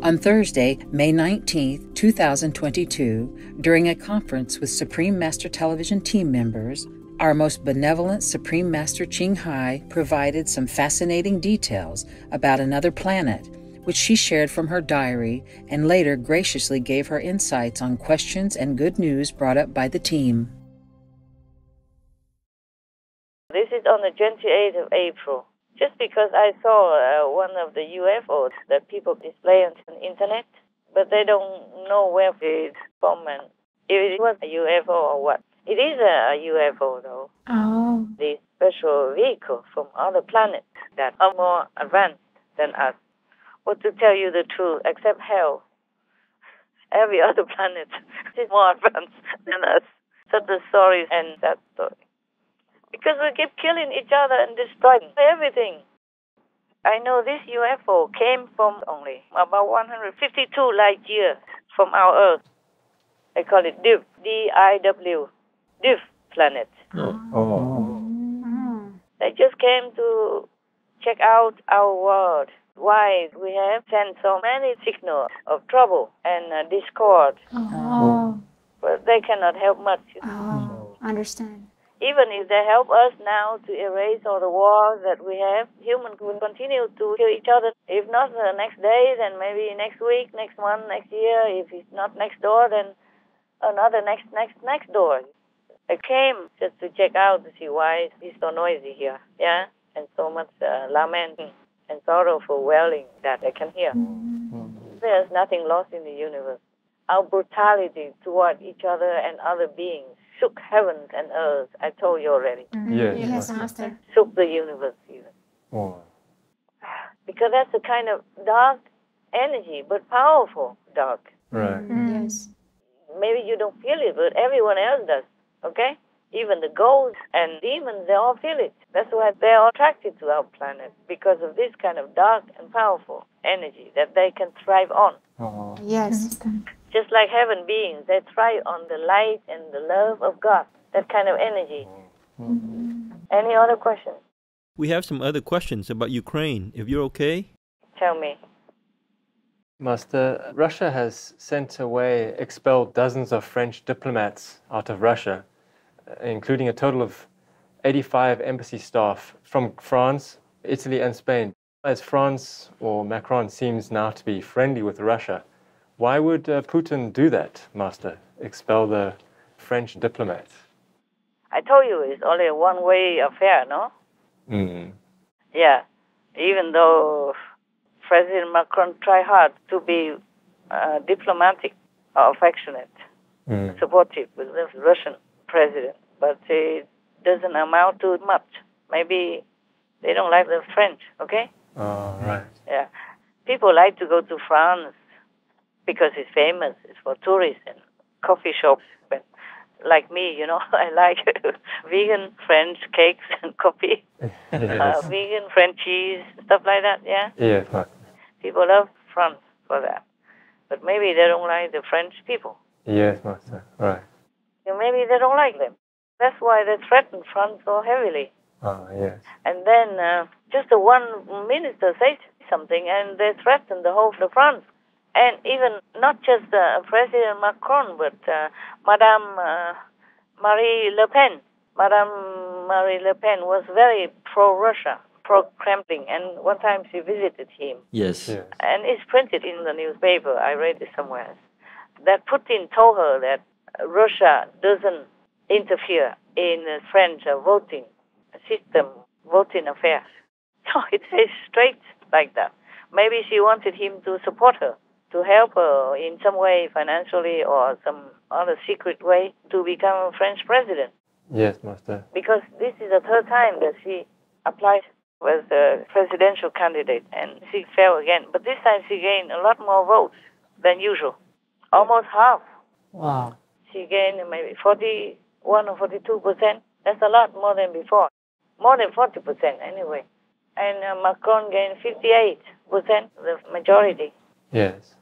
On Thursday, May 19, 2022, during a conference with Supreme Master Television team members, our most benevolent Supreme Master Ching Hai provided some fascinating details about another planet, which she shared from her diary and later graciously gave her insights on questions and good news brought up by the team. This is on the 28th of April. Just because I saw one of the UFOs that people display on the internet, but they don't know where it's from and if it was a UFO or what. It is a UFO though. Oh. The special vehicle from other planets that are more advanced than us. But to tell you the truth, except hell, every other planet is more advanced than us. So the story ends that story. Because we keep killing each other and destroying everything. I know this UFO came from only about 152 light years from our Earth. They call it DIV, D-I-W, DIV planet. Oh. They just came to check out our world. Why we have sent so many signals of trouble and discord. Oh. But they cannot help much. Oh. Understand. Even if they help us now to erase all the wars that we have, humans will continue to kill each other. If not the next day, then maybe next week, next month, next year. If it's not next door, then another next door. I came just to check out to see why it's so noisy here, yeah, and so much lamenting and sorrowful wailing that I can hear. There's nothing lost in the universe. Our brutality toward each other and other beings shook heavens and earth. I told you already. Yes, Master. Shook the universe even. Oh. Because that's a kind of dark energy, but powerful dark. Right. Yes. Maybe you don't feel it, but everyone else does, okay? Even the ghosts and demons, they all feel it. That's why they are attracted to our planet, because of this kind of dark and powerful energy that they can thrive on. Oh. Yes. Just like heaven beings, they thrive on the light and the love of God, that kind of energy. Any other questions? We have some other questions about Ukraine, if you're okay. Tell me. Master, Russia has sent away, expelled dozens of French diplomats out of Russia, including a total of 85 embassy staff from France, Italy and Spain. As France or Macron seems now to be friendly with Russia, why would Putin do that, Master? Expel the French diplomats? I told you it's only a one-way affair, no? Yeah. Even though President Macron tried hard to be diplomatic or affectionate, supportive with the Russian president, but it doesn't amount to much. Maybe they don't like the French, okay? Oh, right. Yeah. People like to go to France because it's famous. It's for tourists and coffee shops. And like me, you know, I like vegan French cakes and coffee, vegan French cheese, stuff like that, yeah? Yes, Master. People love France for that. But maybe they don't like the French people. Yes, Master. Right. And maybe they don't like them. That's why they threaten France so heavily. Oh, yes. And then just the one minister says something and they threaten the whole of France. And even not just President Macron, but Madame Marie Le Pen. Madame Marie Le Pen was very pro-Russia, pro-Kremlin, and one time she visited him. Yes. And it's printed in the newspaper, I read it somewhere, that Putin told her that Russia doesn't interfere in the French voting system, voting affairs. So it says straight like that. Maybe she wanted him to support her, to help her in some way, financially or some other secret way, to become a French president. Yes, Master. Because this is the third time that she applied as a presidential candidate, and she fell again. But this time she gained a lot more votes than usual, almost half. Wow. She gained maybe 41 or 42%. That's a lot more than before, more than 40% anyway. And Macron gained 58%, the majority. Yes.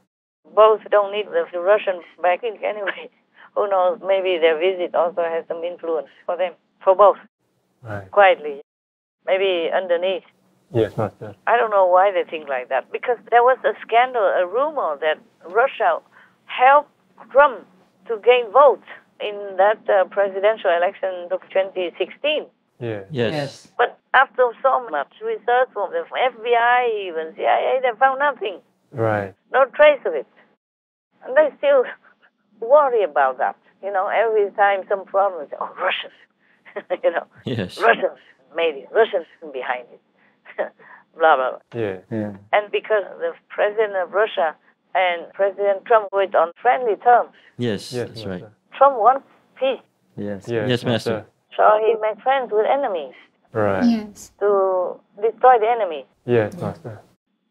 Both don't need the Russian backing anyway. Who knows, maybe their visit also has some influence for them, for both. Right. Quietly, maybe underneath. Yes, Master. I don't know why they think like that, because there was a scandal, a rumor that Russia helped Trump to gain votes in that presidential election of 2016. Yeah. Yes. But after so much research from the FBI, even CIA, they found nothing, Right. no trace of it. And they still worry about that. Every time some problem, say, oh, Russians, Yes. Russians made it, Russians behind it, blah, blah, blah. Yeah. And because the president of Russia and President Trump were on friendly terms, Yes, Yes, that's Master. right. Trump wants peace. Yes. Yes, Master. So he made friends with enemies Right. Yes. to destroy the enemy. Yes, Master.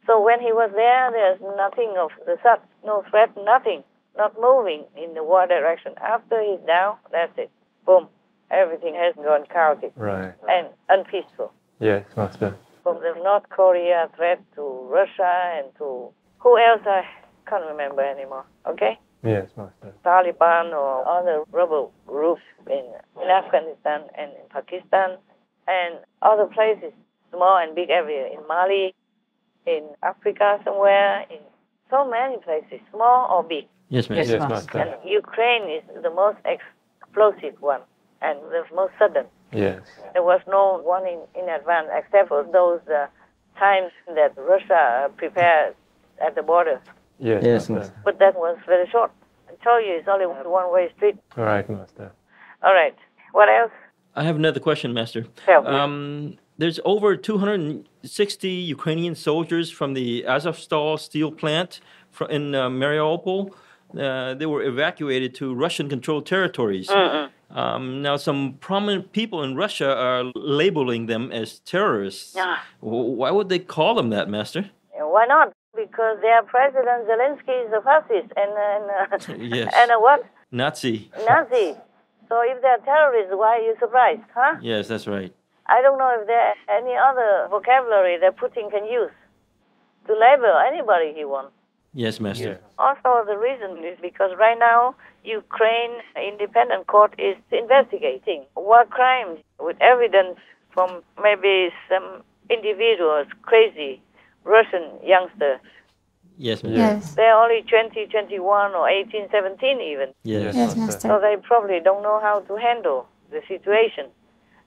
So when he was there, there's nothing of the such, no threat, nothing, not moving in the war direction. After he's down, that's it. Boom. Everything has gone chaotic Right. and unpeaceful. Yes, Master. From the North Korea threat to Russia and to who else I can't remember anymore. Okay? Yes, Master. Taliban or other rebel groups in Afghanistan and in Pakistan and other places, small and big everywhere, in Mali, in Africa somewhere, in so many places, small or big. Yes, Master. Yes, Master. And Ukraine is the most explosive one and the most sudden. Yes. There was no warning in advance except for those times that Russia prepared at the border. Yes, Yes, Master. Master. But that was very short. I told you it's only one-way street. Right, Master. All right. What else? I have another question, Master. Tell me. There's over 260 Ukrainian soldiers from the Azovstal steel plant in Mariupol. They were evacuated to Russian-controlled territories. Now, some prominent people in Russia are labeling them as terrorists. Yeah. Why would they call them that, Master? Why not? Because their President Zelensky is a fascist and Yes. and a what? Nazi. Nazi. So if they're terrorists, why are you surprised, huh? Yes, that's right. I don't know if there any other vocabulary that Putin can use to label anybody he wants. Yes, Master. Yes. Also, the reason is because right now, Ukraine Independent Court is investigating war crimes with evidence from maybe some individuals, crazy Russian youngsters. Yes, Master. Yes. They're only 20, 21, or 18, 17 even. Yes. Yes, So Master. they probably don't know how to handle the situation.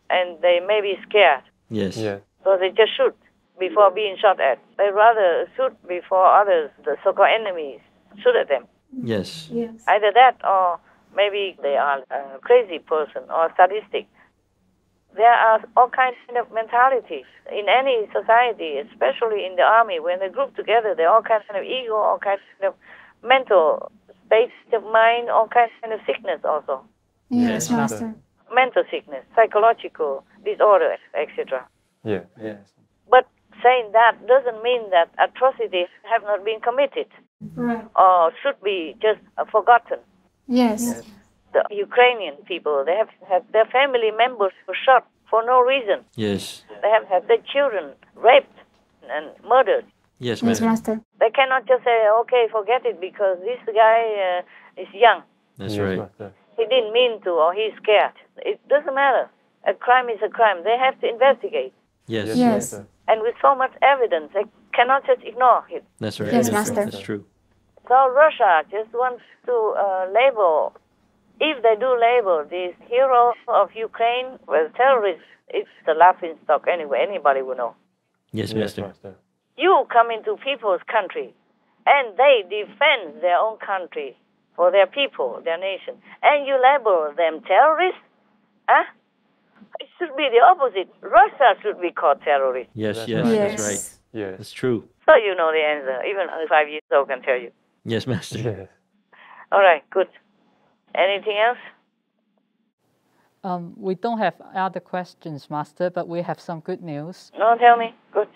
And they may be scared. Yes. Yes. So they just shoot before being shot at. They rather shoot before others, the so-called enemies, shoot at them. Yes. Yes. Either that or maybe they are a crazy person or sadistic. There are all kinds of mentalities in any society, especially in the army. When they group together, there are all kinds of ego, all kinds of mental states of mind, all kinds of sickness also. Yes, Yes, Master. Mental sickness, psychological disorder, etc. Yes. Yes. But saying that doesn't mean that atrocities have not been committed Right. or should be just forgotten. Yes. The Ukrainian people, they have had their family members were shot for no reason. Yes. They have had their children raped and murdered. Yes, Yes, Master. Master. They cannot just say, okay, forget it because this guy is young. That's Yes, right. Master. He didn't mean to or he's scared. It doesn't matter. A crime is a crime. They have to investigate. Yes. Yes. Master. And with so much evidence, they cannot just ignore it. That's right. Yes, That's right. Master. That's true. So Russia just wants to label, if they do label these heroes of Ukraine as terrorists, it's the laughing stock anyway. Anybody will know. Yes, Yes, Master. Master. You come into people's country, and they defend their own country for their people, their nation, and you label them terrorists? Huh? It should be the opposite. Russia should be called terrorist. Yes, That's yes, right. that's right. Yes. Yes. Mm. That's true. So you know the answer. Even a 5 years old can tell you. Yes, Master. Yes. All right, good. Anything else? We don't have other questions, Master, but we have some good news. No, tell me. Good.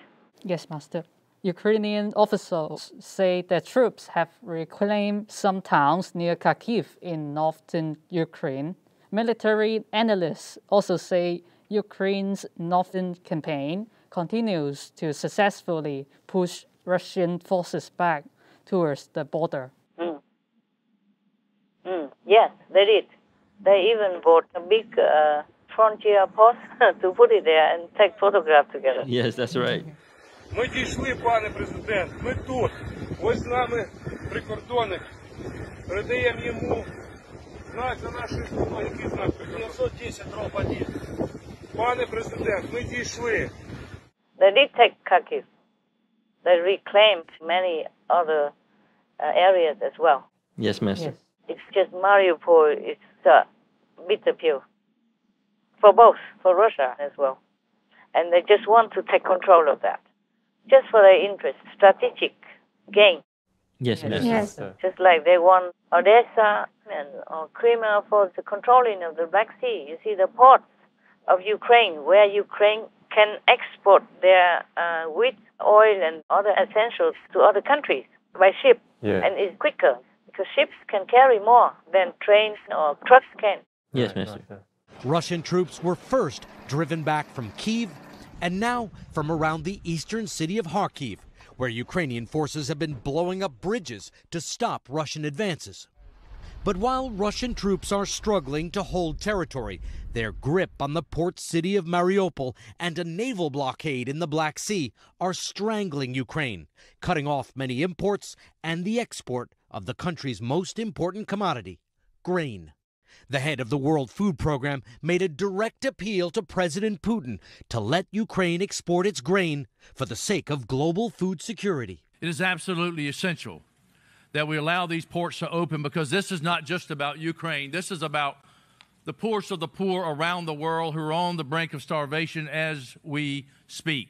Yes, Master. Ukrainian officials say that troops have reclaimed some towns near Kharkiv in northern Ukraine. Military analysts also say Ukraine's northern campaign continues to successfully push Russian forces back towards the border. Yes, they did. They even bought a big frontier post to put it there and take photographs together. Yes, that's right. Ми дійшли, пане президент, ми тут. Ось з нами прикордонник. Передаємо йому знак за нашою службою, який знак? 910-1. Пане президент, ми дійшли. They did take Kharkiv. They reclaimed many other areas as well. Yes, Master. It's just Mariupol is a bitter pill for both, for Russia as well. And they just want to take control of that, just for their interest, strategic gain. Yes, Master. Yes. Just like they want Odessa or Crimea for the controlling of the Black Sea. You see the ports of Ukraine, where Ukraine can export their wheat, oil, and other essentials to other countries by ship. Yeah. And it's quicker, because ships can carry more than trains or trucks can. Yes, Master. Russian troops were first driven back from Kyiv and now from around the eastern city of Kharkiv, where Ukrainian forces have been blowing up bridges to stop Russian advances. But while Russian troops are struggling to hold territory, their grip on the port city of Mariupol and a naval blockade in the Black Sea are strangling Ukraine, cutting off many imports and the export of the country's most important commodity, grain. The head of the World Food Program made a direct appeal to President Putin to let Ukraine export its grain for the sake of global food security. It is absolutely essential that we allow these ports to open, because this is not just about Ukraine. This is about the poorest of the poor around the world who are on the brink of starvation as we speak.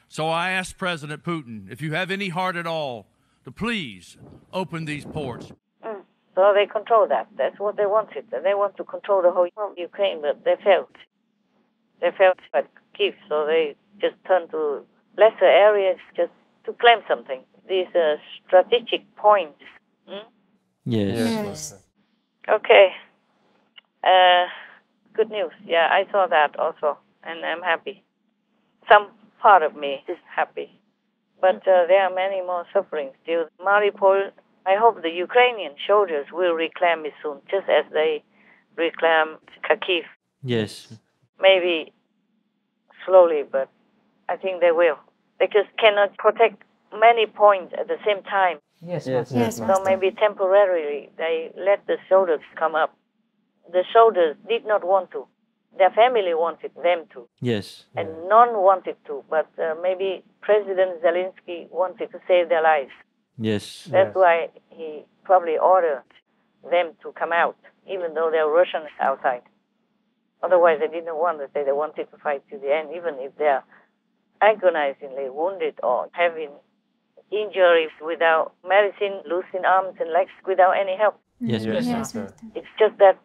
So I ask President Putin, if you have any heart at all, to please open these ports. So they control that. That's what they wanted. They want to control the whole Ukraine, but they failed. They failed at Kyiv, so they just turned to lesser areas just to claim something. These strategic points. Yes. Okay. Good news. Yeah, I saw that also, and I'm happy. Some part of me is happy. But there are many more suffering still. Mariupol, I hope the Ukrainian soldiers will reclaim it soon, just as they reclaim Kharkiv. Yes. Maybe slowly, but I think they will. They just cannot protect many points at the same time. Yes, Yes, So Master. maybe temporarily they let the soldiers come up. The soldiers did not want to. Their family wanted them to. Yes. And none wanted to. But maybe President Zelensky wanted to save their lives. Yes. That's why he probably ordered them to come out, even though there are Russians outside. Otherwise, they didn't want to say they wanted to fight to the end, even if they're agonizingly wounded or having injuries without medicine, losing arms and legs without any help. Yes, Yes, Master. Master. It's just that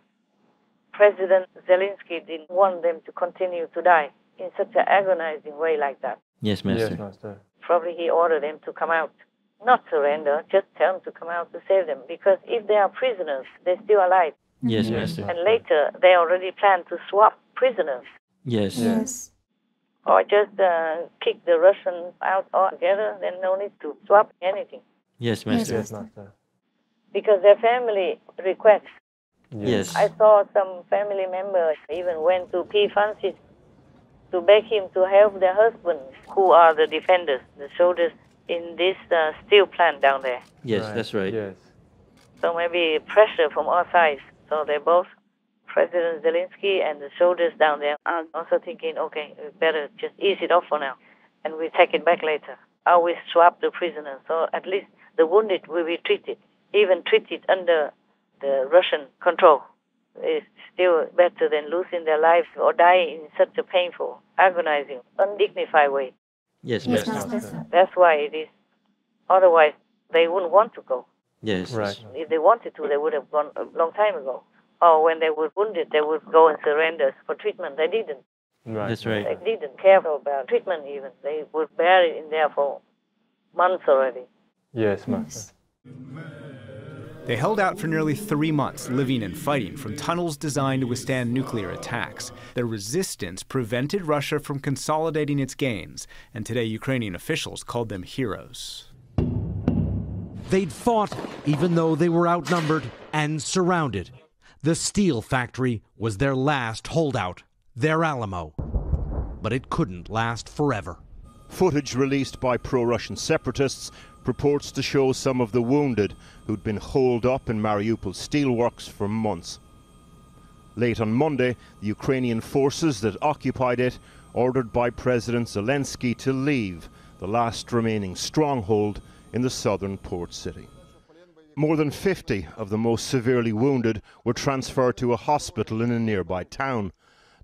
President Zelensky didn't want them to continue to die in such an agonizing way like that. Yes, Master. Yes, Master. Probably he ordered them to come out. Not surrender, just tell them to come out to save them. Because if they are prisoners, they're still alive. Yes, Yes. Master. And later, they already plan to swap prisoners. Yes. Yes. Or just kick the Russians out altogether, then no need to swap anything. Yes, Master. Yes, Master. Because their family requests. Yes. I saw some family members even went to P. Francis to beg him to help their husbands, who are the defenders, the soldiers in this steel plant down there. Yes, that's right. Yes. So maybe pressure from all sides. So they both, President Zelensky and the soldiers down there, are also thinking, okay, we better just ease it off for now, and we take it back later. Or we swap the prisoners, so at least the wounded will be treated, even treated under the Russian control. It's still better than losing their lives or dying in such a painful, agonizing, undignified way. Yes, Yes, Master. Master. That's why it is. Otherwise, they wouldn't want to go. Yes. Right. If they wanted to, they would have gone a long time ago. Or when they were wounded, they would go and surrender for treatment. They didn't. Right. That's right. They didn't care about treatment even. They would bear it in there for months already. Yes, Master. They held out for nearly 3 months, living and fighting from tunnels designed to withstand nuclear attacks. Their resistance prevented Russia from consolidating its gains, and today Ukrainian officials called them heroes. They'd fought even though they were outnumbered and surrounded. The steel factory was their last holdout, their Alamo. But it couldn't last forever. Footage released by pro-Russian separatists purports to show some of the wounded who'd been holed up in Mariupol steelworks for months. Late on Monday, the Ukrainian forces that occupied it ordered by President Zelensky to leave the last remaining stronghold in the southern port city. More than 50 of the most severely wounded were transferred to a hospital in a nearby town.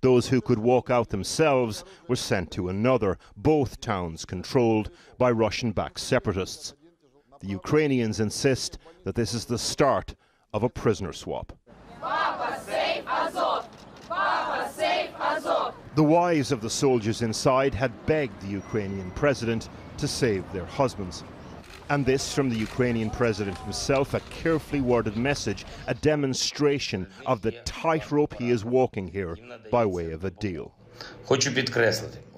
Those who could walk out themselves were sent to another, both towns controlled by Russian-backed separatists. The Ukrainians insist that this is the start of a prisoner swap. Papa, save Azov! Papa, save Azov! The wives of the soldiers inside had begged the Ukrainian president to save their husbands. And this from the Ukrainian president himself, a carefully worded message, a demonstration of the tightrope he is walking here by way of a deal.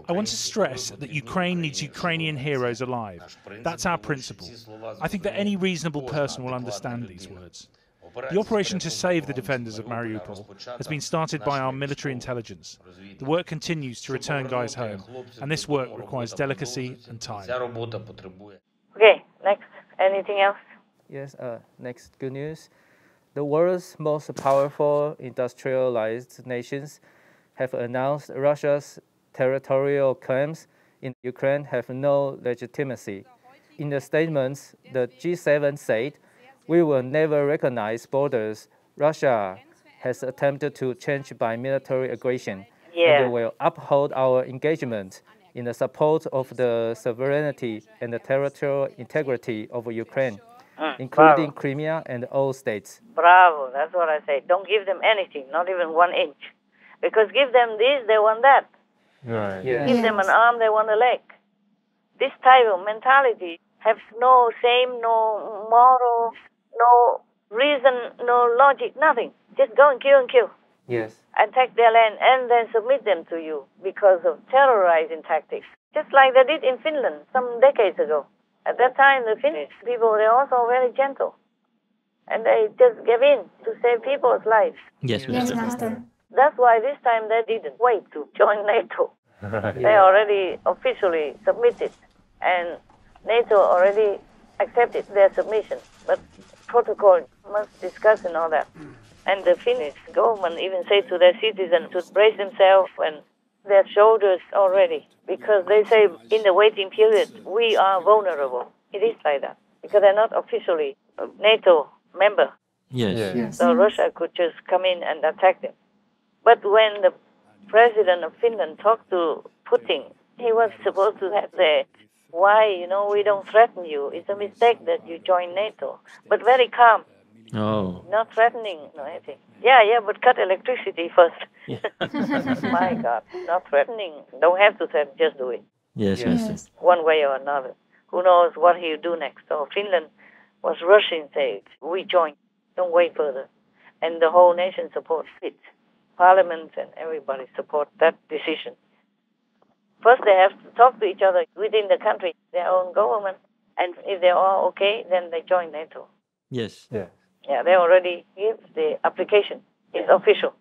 I want to stress that Ukraine needs Ukrainian heroes alive. That's our principle. I think that any reasonable person will understand these words. The operation to save the defenders of Mariupol has been started by our military intelligence. The work continues to return guys home, and this work requires delicacy and time. Okay, next. Anything else? Yes, next good news. The world's most powerful industrialized nations have announced Russia's territorial claims in Ukraine have no legitimacy. In the statements, the G7 said, "We will never recognize borders Russia has attempted to change by military aggression, and will uphold our engagement in the support of the sovereignty and the territorial integrity of Ukraine, including Bravo. Crimea and all states." Bravo, that's what I say. Don't give them anything, not even 1 inch. Because give them this, they want that. Right. Yes. Give them an arm, they want a leg. This type of mentality has no moral, no reason, no logic, nothing. Just go and kill. Yes. And take their land and then submit them to you because of terrorizing tactics. Just like they did in Finland some decades ago. At that time, the Finnish people, they're also very gentle. And they just gave in to save people's lives. Yes, Master. That's why this time they didn't wait to join NATO. Right. They already officially submitted, and NATO already accepted their submission. But protocol must discuss and all that. And the Finnish government even say to their citizens to brace themselves and their shoulders already, because they say in the waiting period we are vulnerable. It is like that because they're not officially a NATO member. Yes. So Russia could just come in and attack them. But when the president of Finland talked to Putin, he was supposed to have said, "Why, we don't threaten you. It's a mistake that you join NATO." But very calm. Oh. Not threatening or anything. Yeah, but cut electricity first. My God, not threatening. Don't have to threaten, just do it. Yes. One way or another. Who knows what he'll do next. So Finland was rushing, say, we join. Don't wait further. And the whole nation supports it. Parliament and everybody support that decision. First, they have to talk to each other within the country, their own government. And if they're all okay, then they join NATO. Yes. Yeah, they already give the application. It's official.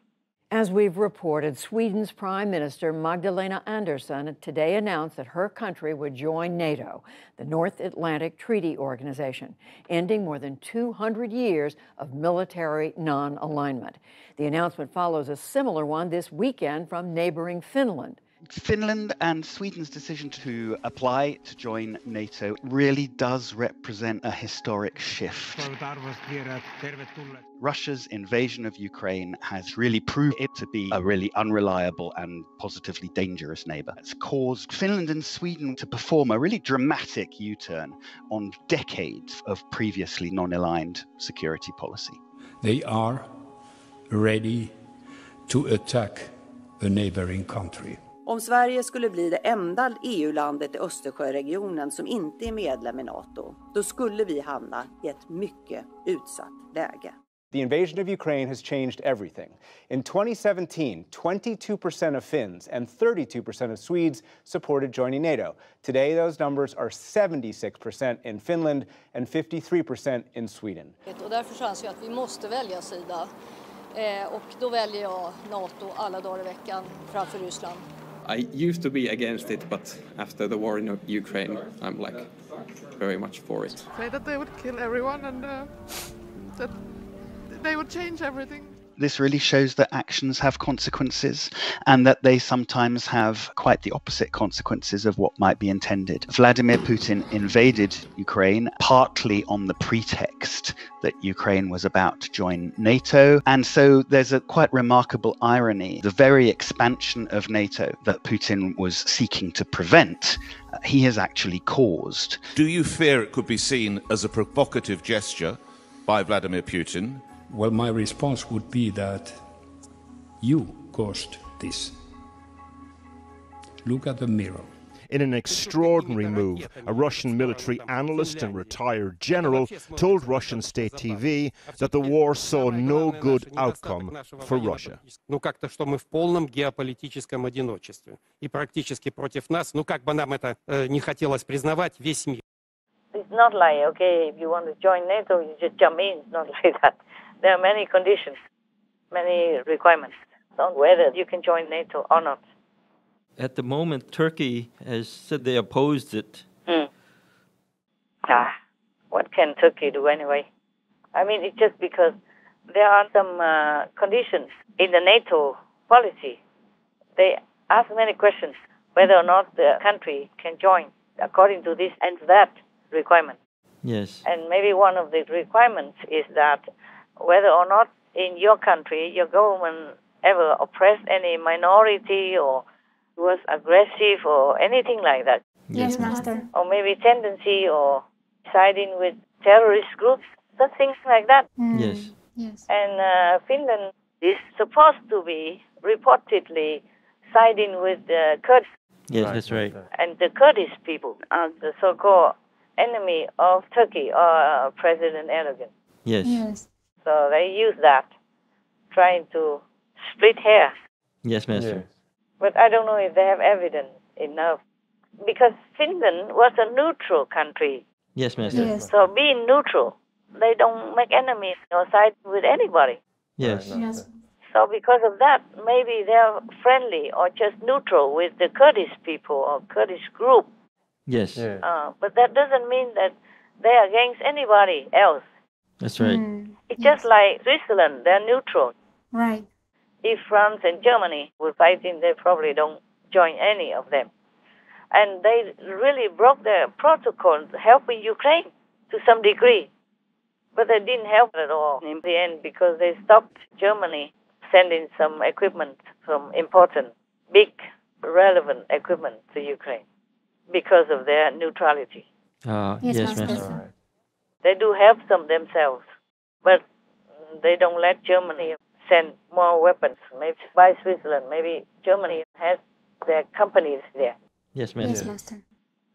As we've reported, Sweden's Prime Minister Magdalena Andersson today announced that her country would join NATO, the North Atlantic Treaty Organization, ending more than 200 years of military non-alignment. The announcement follows a similar one this weekend from neighboring Finland. Finland and Sweden's decision to apply to join NATO really does represent a historic shift. Russia's invasion of Ukraine has really proved it to be a really unreliable and positively dangerous neighbor. It's caused Finland and Sweden to perform a really dramatic U-turn on decades of previously non-aligned security policy. They are ready to attack a neighboring country. Om Sverige skulle bli det enda EU-landet i Östersjöregionen som inte är medlem i NATO, då skulle vi hamna i ett mycket utsatt läge. The invasion of Ukraine has changed everything. In 2017, 22% of Finns and 32% of Swedes supported joining NATO. Today, those numbers are 76% in Finland and 53% in Sweden. Och därför anser jag att vi måste välja sida. Och då väljer jag NATO alla dagar i veckan framför Ryssland. I used to be against it, but after the war in Ukraine, I'm like very much for it. Say that they would kill everyone and that they would change everything. This really shows that actions have consequences and that they sometimes have quite the opposite consequences of what might be intended. Vladimir Putin invaded Ukraine partly on the pretext that Ukraine was about to join NATO. And so there's a quite remarkable irony. The very expansion of NATO that Putin was seeking to prevent, he has actually caused. Do you fear it could be seen as a provocative gesture by Vladimir Putin? Well, my response would be that you caused this. Look at the mirror. In an extraordinary move, a Russian military analyst and retired general told Russian state TV that the war saw no good outcome for Russia. Ну как-то, что мы в полном геополитическом одиночестве. И практически против нас, ну как бы нам это не хотелось признавать, весь мир. It's not like, okay, if you want to join NATO, you just jump in. It's not like that. There are many conditions, many requirements on whether you can join NATO or not. At the moment, Turkey has said they opposed it. What can Turkey do anyway? I mean, it's just because there are some conditions in the NATO policy. They ask many questions whether or not the country can join according to this and that requirement. Yes. And maybe one of the requirements is that whether or not in your country your government ever oppressed any minority or was aggressive or anything like that. Yes, Master. Or maybe tendency or siding with terrorist groups, such things like that. Yes. Yes. And Finland is supposed to be reportedly siding with the Kurds. Yes, that's right. And the Kurdish people are the so-called enemy of Turkey or President Erdogan. Yes. Yes. So they use that, trying to split hairs. Yes, Master. But I don't know if they have evidence enough. Because Finland was a neutral country. Yes, Master. Yes. So being neutral, they don't make enemies or side with anybody. Yes. Yes. So because of that, maybe they're friendly or just neutral with the Kurdish people or Kurdish group. Yes. But that doesn't mean that they're against anybody else. That's right. It's just like Switzerland, they're neutral. Right. If France and Germany were fighting, they probably don't join any of them. And they really broke their protocols, helping Ukraine to some degree. But they didn't help at all in the end because they stopped Germany sending some equipment, some important, big, relevant equipment to Ukraine because of their neutrality. Yes, Master. They do help them themselves, but they don't let Germany send more weapons. Maybe by Switzerland, maybe Germany has their companies there. Yes, Master. Yes, Master.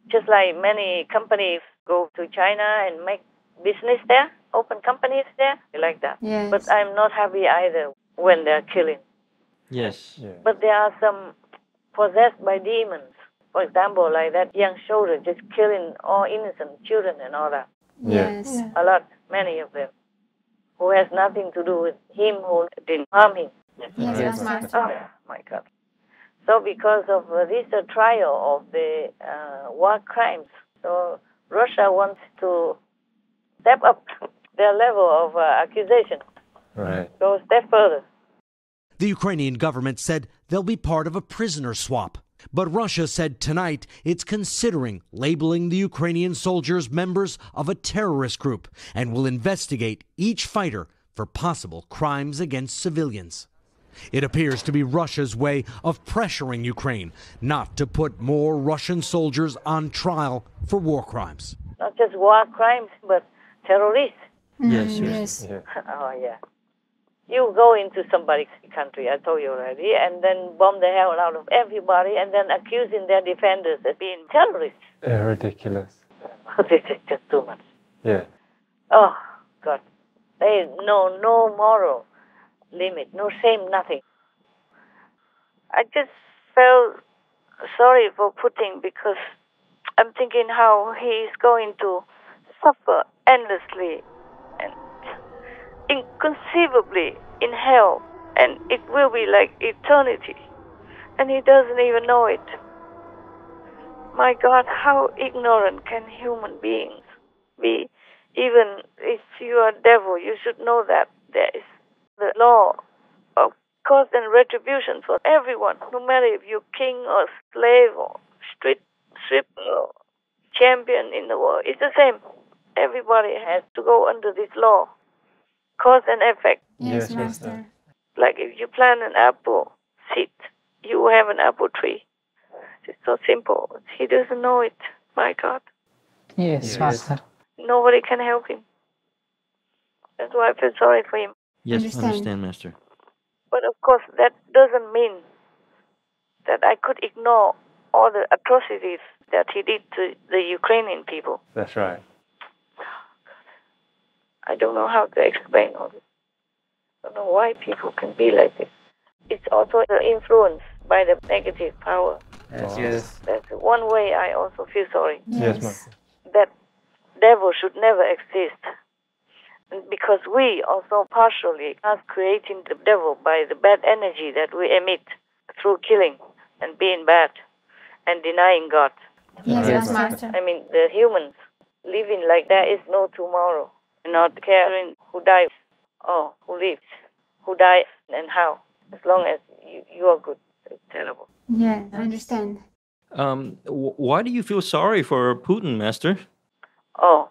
Just like many companies go to China and make business there, open companies there, like that. Yes. But I'm not happy either when they're killing. Yes. But there are some possessed by demons. For example, like that young soldier just killing all innocent children and all that. Yes. A lot, many of them, who has nothing to do with him who didn't harm him. Yes, Master. Oh, my God. So because of this trial of the war crimes, so Russia wants to step up their level of accusation. Right. Go a step further. The Ukrainian government said they'll be part of a prisoner swap. But Russia said tonight it's considering labeling the Ukrainian soldiers members of a terrorist group and will investigate each fighter for possible crimes against civilians. It appears to be Russia's way of pressuring Ukraine not to put more Russian soldiers on trial for war crimes. Not just war crimes, but terrorists. Yes, yes. Oh, yeah. You go into somebody's country, I told you already, and then bomb the hell out of everybody and then accusing their defenders of being terrorists. Ridiculous. This is just too much. Yeah. Oh, God. There is no moral limit, no shame, nothing. I just felt sorry for Putin because I'm thinking how he is going to suffer endlessly. And inconceivably in hell, and it will be like eternity, and he doesn't even know it. My God, how ignorant can human beings be? Even if you are devil, you should know that there is the law of cause and retribution for everyone, no matter if you're king or slave or street stripper or champion in the world. It's the same. Everybody has to go under this law, cause and effect. Yes, Master. Like if you plant an apple seed, you will have an apple tree. It's so simple. He doesn't know it. My God. Yes, Master. Nobody can help him. That's why I feel sorry for him. Yes, understand, Master. But of course, that doesn't mean that I could ignore all the atrocities that he did to the Ukrainian people. That's right. I don't know how to explain all this. I don't know why people can be like this. It's also the influence by the negative power. Yes. That's one way I also feel sorry. Yes, Master. That devil should never exist. Because we also partially are creating the devil by the bad energy that we emit through killing and being bad and denying God. Yes, Master. I mean, the humans living like there is no tomorrow, not caring who dies or who lives, who dies and how, as long as you are good. It's terrible. Yeah, I understand. Why do you feel sorry for Putin, Master? Oh,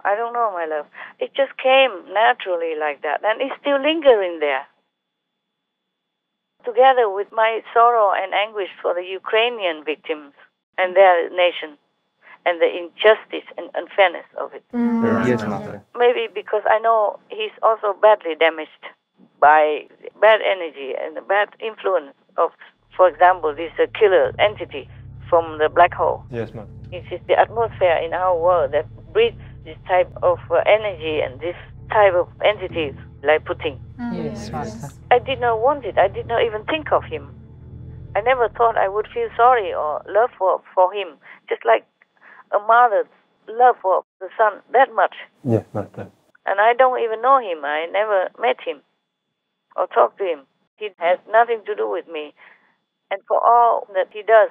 I don't know, my love. It just came naturally like that, and it's still lingering there. Together with my sorrow and anguish for the Ukrainian victims and their nation, and the injustice and unfairness of it. Yes, Master. Maybe because I know he's also badly damaged by bad energy and the bad influence of, for example, this killer entity from the black hole. Yes, ma'am. It is the atmosphere in our world that breeds this type of energy and this type of entities like Putin. Yes, Master. I did not want it. I did not even think of him. I never thought I would feel sorry or love for him, just like a mother's love for the son that much. Yes, Master. And I don't even know him. I never met him or talked to him. He has nothing to do with me. And for all that he does,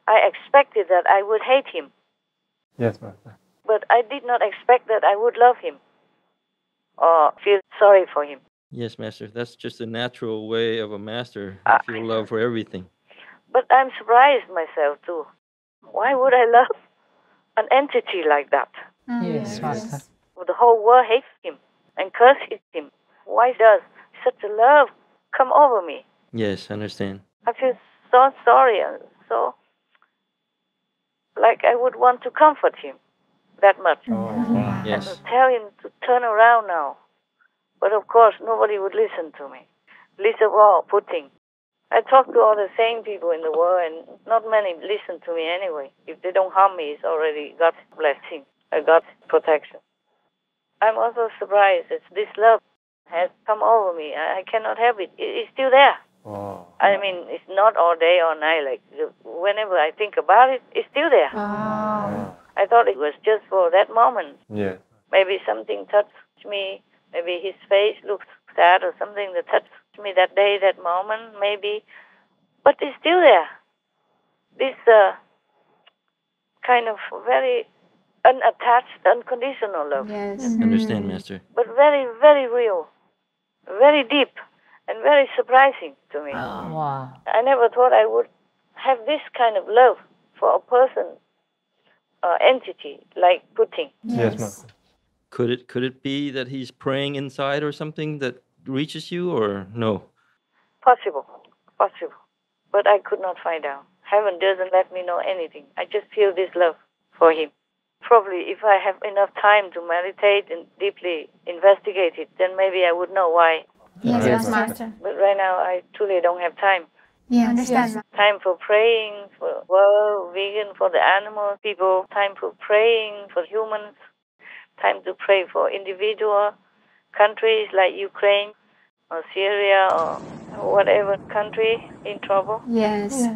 I expected that I would hate him. Yes, Master. But I did not expect that I would love him or feel sorry for him. Yes, Master. That's just a natural way of a master. I feel love for everything. But I'm surprised myself too. Why would I love an entity like that? Yes, Master. The whole world hates him and curses him. Why does such a love come over me? Yes, I understand. I feel so sorry and so like I would want to comfort him that much. Yes. And tell him to turn around now. But of course, nobody would listen to me. Least of all, Putin. I talk to all the sane people in the world, and not many listen to me anyway. If they don't harm me, it's already God's blessing, God's protection. I'm also surprised that this love has come over me. I cannot help it. It's still there. Oh. I mean, it's not all day or night. Like whenever I think about it, it's still there. I thought it was just for that moment. Yeah. Maybe something touched me. Maybe his face looks sad or something that touched me that day, that moment, maybe. But it's still there. This kind of very unattached, unconditional love. Yes. Understand, Master. But very, very real, very deep, and very surprising to me. Wow. I never thought I would have this kind of love for a person, entity like Putin. Yes, Master. Could it be that he's praying inside or something that reaches you, or no? Possible. But I could not find out. Heaven doesn't let me know anything. I just feel this love for him. Probably if I have enough time to meditate and deeply investigate it, then maybe I would know why. Yes, Master. But right now, I truly don't have time. Yeah, understand. Time for praying for world, vegan, for the animal people. Time for praying for humans. Time to pray for individual countries like Ukraine or Syria or whatever country in trouble. Yes.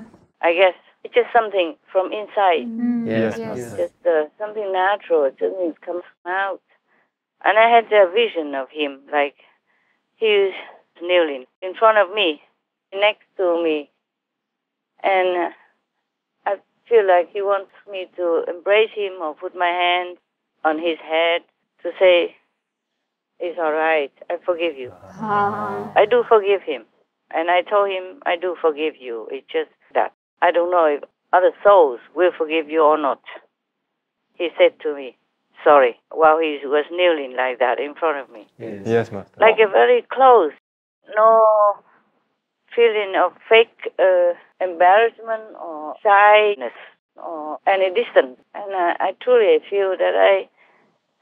I guess it's just something from inside. Yes. Just something natural. It just comes out. And I had a vision of him, like he was kneeling in front of me, next to me. And I feel like he wants me to embrace him or put my hand on his head to say, it's all right, I forgive you. I do forgive him. And I told him, I do forgive you. It's just that. I don't know if other souls will forgive you or not. He said to me, sorry, while he was kneeling like that in front of me. Yes, Master. Like a very close, no feeling of fake embarrassment or shyness or any distance. And I truly feel that I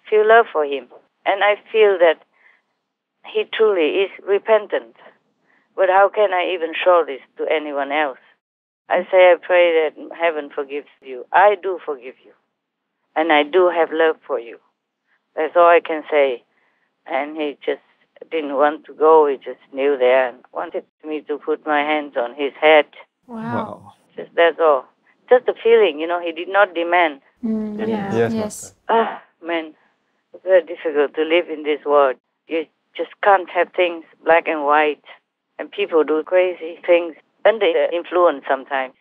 feel love for him. And I feel that he truly is repentant. But how can I even show this to anyone else? I say I pray that heaven forgives you. I do forgive you. And I do have love for you. That's all I can say. And he just didn't want to go. He just knew there and wanted me to put my hands on his head. Wow. Just that's all. Just a feeling, he did not demand. Yes. Man, it's very difficult to live in this world. You just can't have things black and white. And people do crazy things under influence sometimes.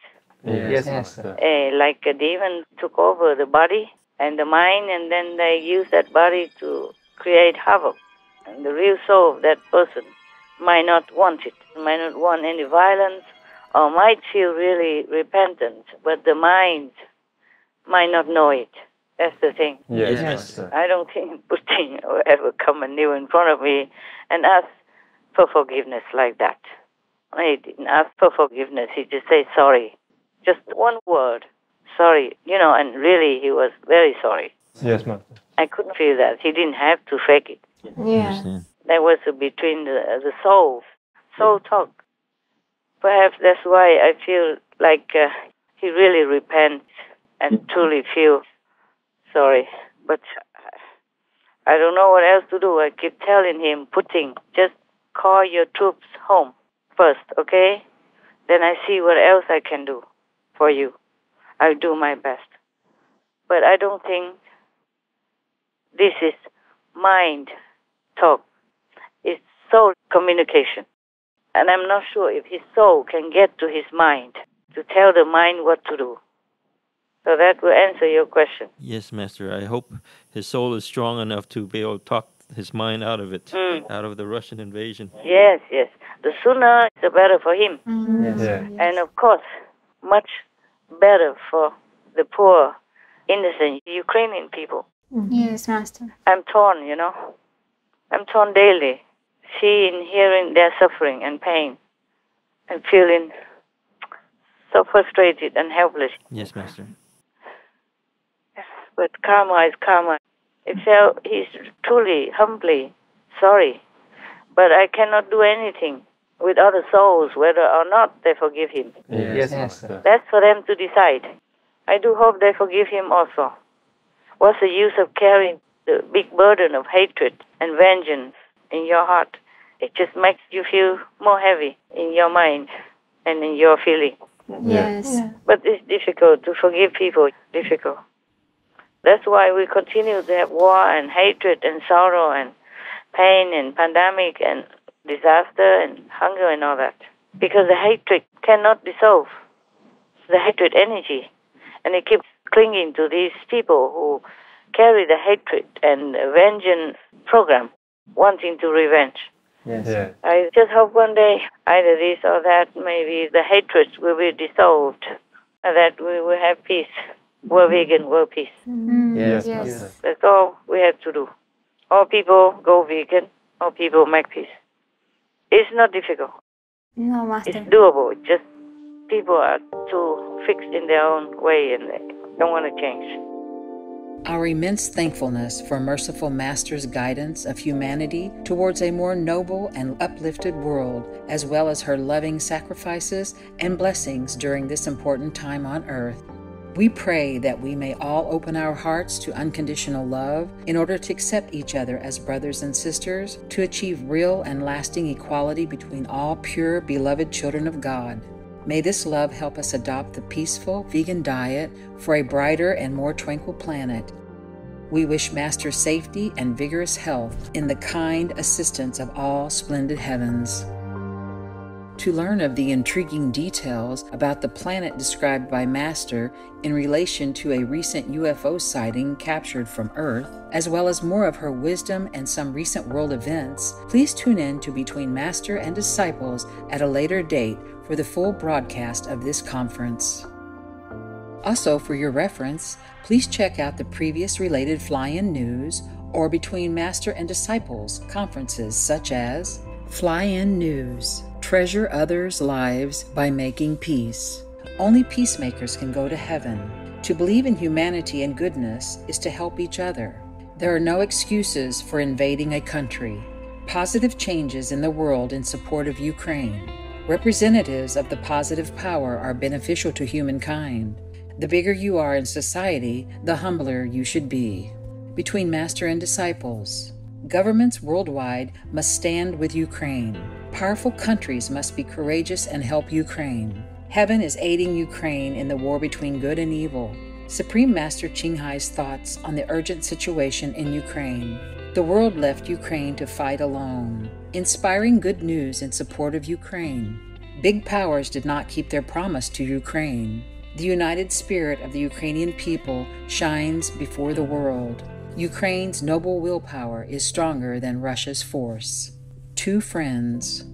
Yes, Master. Like a demon took over the body and the mind, and then they use that body to create havoc. And the real soul of that person might not want it, might not want any violence, or might feel really repentant, but the mind might not know it. That's the thing. Yes, Master. I don't think Putin will ever come and kneel in front of me and ask for forgiveness like that. He didn't ask for forgiveness. He just said sorry. Just one word. Sorry. And really he was very sorry. Yes, Master. I couldn't feel that. He didn't have to fake it. Yeah. That was between the souls. Soul talk. Perhaps that's why I feel like he really repents and truly feels sorry. But I don't know what else to do. I keep telling him, Putin, just call your troops home first, okay? Then I see what else I can do for you. I'll do my best. But I don't think this is mind talk. It's soul communication. And I'm not sure if his soul can get to his mind to tell the mind what to do. So that will answer your question. Yes, Master. I hope his soul is strong enough to be able to talk his mind out of it, out of the Russian invasion. Yes. The sooner, the better for him. Yes. And of course, much better for the poor, innocent Ukrainian people. Yes, Master. I'm torn, I'm torn daily, seeing, hearing their suffering and pain, and feeling so frustrated and helpless. Yes, Master. But karma is karma. He's truly, humbly sorry. But I cannot do anything with other souls, whether or not they forgive him. Yes, Master. That's for them to decide. I do hope they forgive him also. What's the use of carrying the big burden of hatred and vengeance in your heart? It just makes you feel more heavy in your mind and in your feeling. Yes. But it's difficult to forgive people. It's difficult. That's why we continue to have war and hatred and sorrow and pain and pandemic and disaster and hunger and all that. Because the hatred cannot dissolve. The hatred energy. And it keeps clinging to these people who carry the hatred and vengeance program, wanting to revenge. Yes. I just hope one day, either this or that, maybe the hatred will be dissolved, and that we will have peace. World vegan, world peace. Yes. That's all we have to do. All people go vegan, all people make peace. It's not difficult. No, Master. It's doable. It's just people are too fixed in their own way and they don't want to change. Our immense thankfulness for merciful Master's guidance of humanity towards a more noble and uplifted world, as well as her loving sacrifices and blessings during this important time on earth. We pray that we may all open our hearts to unconditional love in order to accept each other as brothers and sisters, to achieve real and lasting equality between all pure, beloved children of God. May this love help us adopt the peaceful vegan diet for a brighter and more tranquil planet. We wish Master safety and vigorous health in the kind assistance of all splendid heavens. To learn of the intriguing details about the planet described by Master in relation to a recent UFO sighting captured from Earth, as well as more of her wisdom and some recent world events, please tune in to Between Master and Disciples at a later date for the full broadcast of this conference. Also, for your reference, please check out the previous related fly-in news or Between Master and Disciples conferences such as Fly-in News, Treasure Others' Lives by Making Peace. Only peacemakers can go to heaven. To believe in humanity and goodness is to help each other. There are no excuses for invading a country. Positive changes in the world in support of Ukraine. Representatives of the positive power are beneficial to humankind. The bigger you are in society, the humbler you should be. Between Master and Disciples. Governments worldwide must stand with Ukraine. Powerful countries must be courageous and help Ukraine. Heaven is aiding Ukraine in the war between good and evil. Supreme Master Ching Hai's thoughts on the urgent situation in Ukraine. The world left Ukraine to fight alone. Inspiring good news in support of Ukraine. Big powers did not keep their promise to Ukraine. The united spirit of the Ukrainian people shines before the world. Ukraine's noble willpower is stronger than Russia's force. Two friends.